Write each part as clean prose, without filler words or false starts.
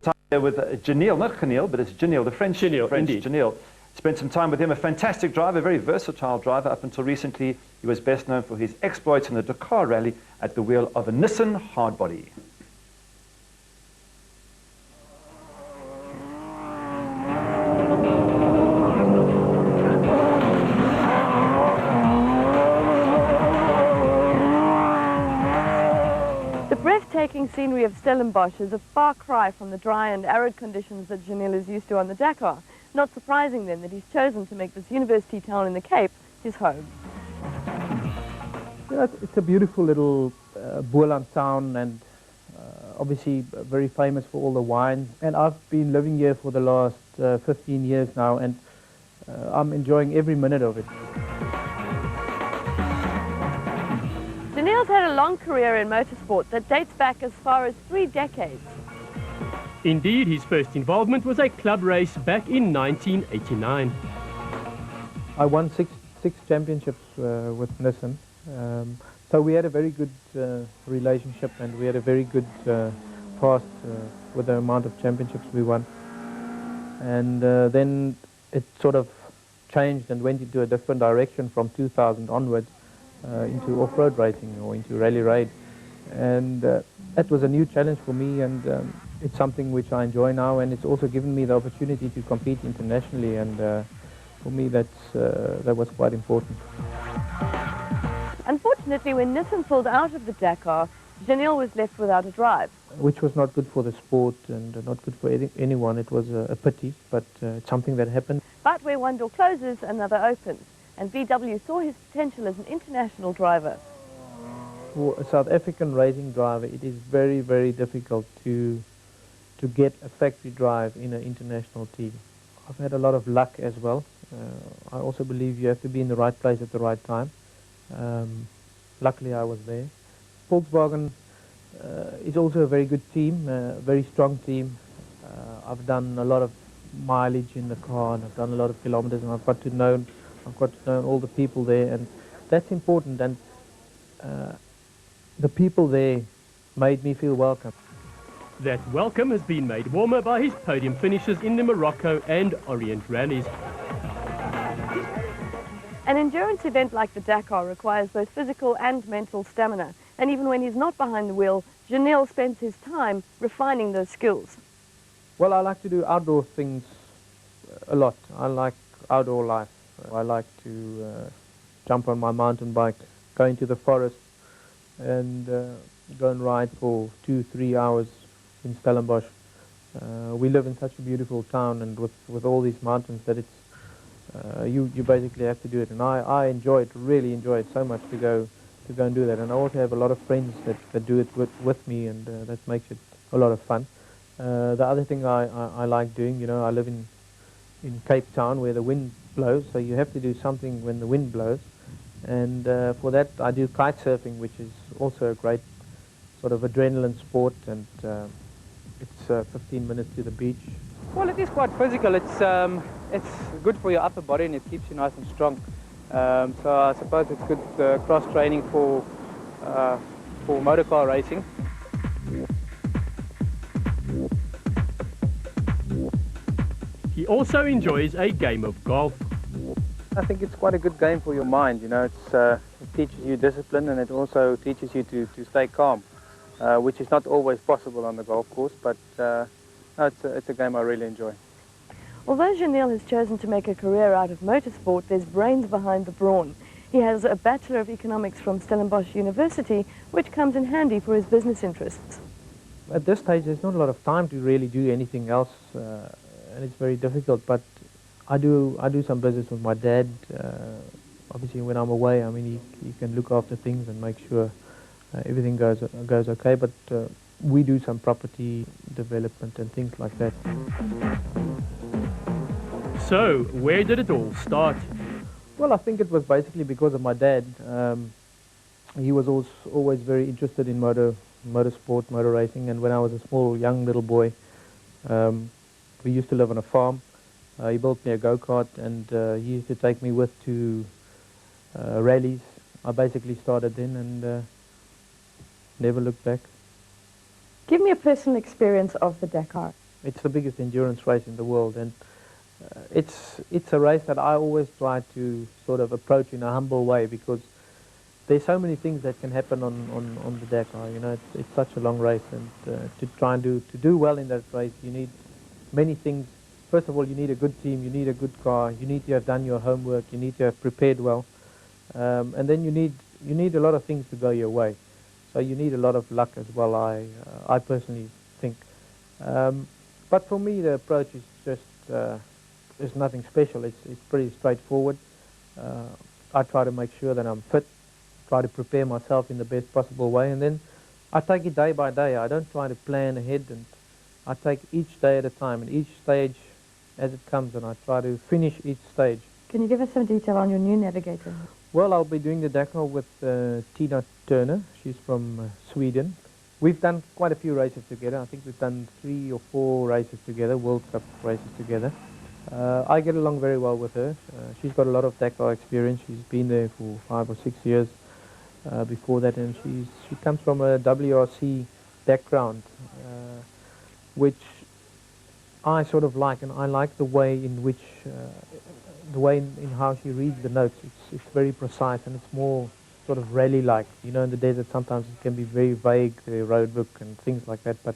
time there with Giniel, not Giniel, but it's Giniel, the French. Indeed. Giniel. Spent some time with him, a fantastic driver, a very versatile driver. Up until recently, he was best known for his exploits in the Dakar Rally at the wheel of a Nissan hardbody. The breathtaking scenery of Stellenbosch is a far cry from the dry and arid conditions that Giniel is used to on the Dakar. Not surprising then that he's chosen to make this university town in the Cape his home. Yeah, it's a beautiful little Boerland town, and obviously very famous for all the wines. And I've been living here for the last 15 years now, and I'm enjoying every minute of it. Giniel's had a long career in motorsport that dates back as far as 3 decades. Indeed, his first involvement was a club race back in 1989. I won six championships with Nissan. So we had a very good relationship, and we had a very good past with the amount of championships we won. And then it sort of changed and went into a different direction from 2000 onwards into off-road racing or into rally raid. And that was a new challenge for me, and it's something which I enjoy now, and it's also given me the opportunity to compete internationally, and for me that was quite important. Unfortunately, when Nissan pulled out of the Dakar, Giniel was left without a drive. Which was not good for the sport and not good for anyone. It was a pity, but it's something that happened. But where one door closes, another opens, and VW saw his potential as an international driver. For a South African racing driver, it is very, very difficult to get a factory drive in an international team. I've had a lot of luck as well. I also believe you have to be in the right place at the right time. Luckily I was there. Volkswagen is also a very good team, a very strong team. I've done a lot of mileage in the car, and I've done a lot of kilometers, and I've got to know all the people there, and that's important. And the people there made me feel welcome. That welcome has been made warmer by his podium finishes in the Morocco and Orient rallies. An endurance event like the Dakar requires both physical and mental stamina, and even when he's not behind the wheel, Giniel spends his time refining those skills. Well, I like to do outdoor things a lot. I like outdoor life. I like to jump on my mountain bike, go into the forest, and go and ride for 2-3 hours in Stellenbosch. We live in such a beautiful town, and with all these mountains, that it's you basically have to do it. And I enjoy it, really enjoy it so much to go and do that. And I also have a lot of friends that do it with me, and that makes it a lot of fun. The other thing I like doing, you know, I live in Cape Town where the wind blows, so you have to do something when the wind blows. And for that I do kite surfing, which is also a great sort of adrenaline sport, and it's 15 minutes to the beach. Well, it is quite physical. It's good for your upper body, and it keeps you nice and strong. So I suppose it's good cross-training for motorcar racing. He also enjoys a game of golf. I think it's quite a good game for your mind. You know, it teaches you discipline, and it also teaches you to stay calm, which is not always possible on the golf course, but no, it's a game I really enjoy. Although Giniel has chosen to make a career out of motorsport, there's brains behind the brawn. He has a Bachelor of Economics from Stellenbosch University, which comes in handy for his business interests. At this stage, there's not a lot of time to really do anything else, and it's very difficult, but I do some business with my dad. Obviously, when I'm away, I mean, he can look after things and make sure everything goes okay, but we do some property development and things like that. So, where did it all start? Well, I think it was basically because of my dad. He was always very interested in motorsport, motor racing, and when I was a small, young little boy, we used to live on a farm. He built me a go-kart, and he used to take me with to rallies. I basically started then and never looked back. Give me a personal experience of the Dakar. It's the biggest endurance race in the world, and it's a race that I always try to sort of approach in a humble way, because there's so many things that can happen on the Dakar. You know, it's such a long race, and to try and do well in that race, you need many things. First of all, you need a good team, you need a good car, you need to have done your homework, you need to have prepared well, and then you need a lot of things to go your way. So you need a lot of luck as well, I personally think. But for me, the approach is just it's nothing special. It's pretty straightforward. I try to make sure that I'm fit, try to prepare myself in the best possible way, and then I take it day by day. I don't try to plan ahead, and I take each day at a time and each stage as it comes, and I try to finish each stage. Can you give us some detail on your new navigator? Well, I'll be doing the Dakar with Tina Turner. She's from Sweden. We've done quite a few races together. I think we've done 3 or 4 races together, World Cup races together. I get along very well with her. She's got a lot of Dakar experience. She's been there for 5 or 6 years before that, and she comes from a WRC background, which I sort of like, and I like the way in which, in how she reads the notes. It's very precise, and it's more sort of rally-like. You know, in the desert sometimes it can be very vague, the road book and things like that, but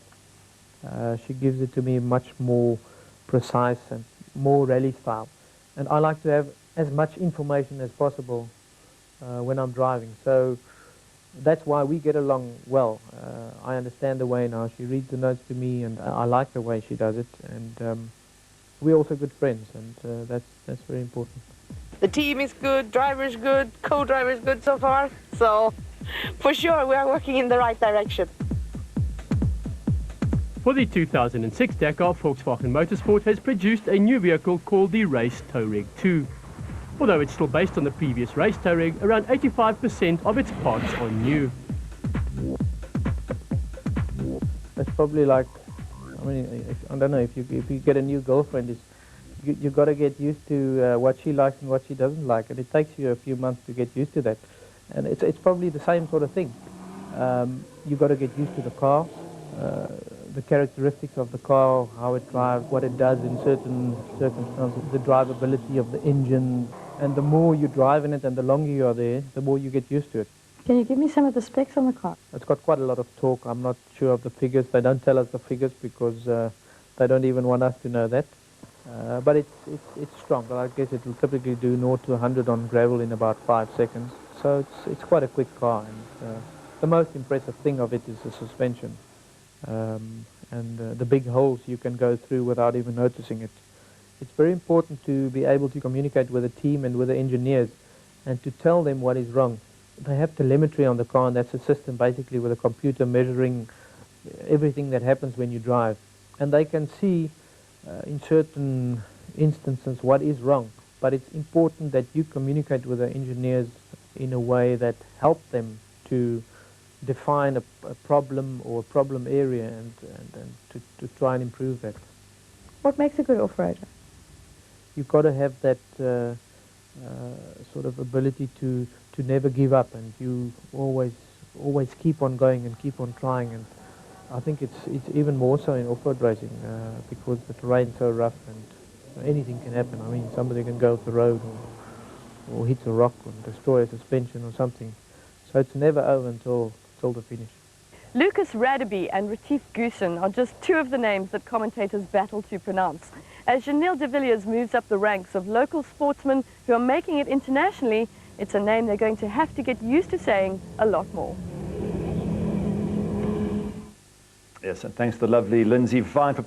she gives it to me much more precise and more rally style. And I like to have as much information as possible when I'm driving. So that's why we get along well. I understand the way now she reads the notes to me, and I like the way she does it. And we're also good friends, and that's very important. The team is good, driver is good, co-driver is good so far. So for sure we are working in the right direction. For the 2006 Dakar, Volkswagen Motorsport has produced a new vehicle called the Race Touareg 2. Although it's still based on the previous Race Touareg, around 85% of its parts are new. It's probably like, I mean, I don't know, if you get a new girlfriend, you got to get used to what she likes and what she doesn't like, and it takes you a few months to get used to that. And it's probably the same sort of thing. You got to get used to the car, the characteristics of the car, how it drives, what it does in certain circumstances, the drivability of the engine. And the more you drive in it and the longer you are there, the more you get used to it. Can you give me some of the specs on the car? It's got quite a lot of torque. I'm not sure of the figures. They don't tell us the figures because they don't even want us to know that. But it's strong. I guess it will typically do 0 to 100 on gravel in about 5 seconds. So it's quite a quick car. And the most impressive thing of it is the suspension. And the big holes you can go through without even noticing it. It's very important to be able to communicate with the team and with the engineers and to tell them what is wrong. They have telemetry on the car, and that's a system basically with a computer measuring everything that happens when you drive. And they can see in certain instances what is wrong. But it's important that you communicate with the engineers in a way that help them to define a problem or a problem area and to try and improve that. What makes a good off-roader? You've got to have that sort of ability to never give up, and you always keep on going and keep on trying. And I think it's even more so in off-road racing because the terrain's so rough and anything can happen. I mean, somebody can go off the road or hit a rock and destroy a suspension or something. So it's never over until the finish. Lucas Radeby and Retief Goosen are just 2 of the names that commentators battle to pronounce. As Giniel De Villiers moves up the ranks of local sportsmen who are making it internationally, it's a name they're going to have to get used to saying a lot more. Yes, and thanks to the lovely Lindsay Vine for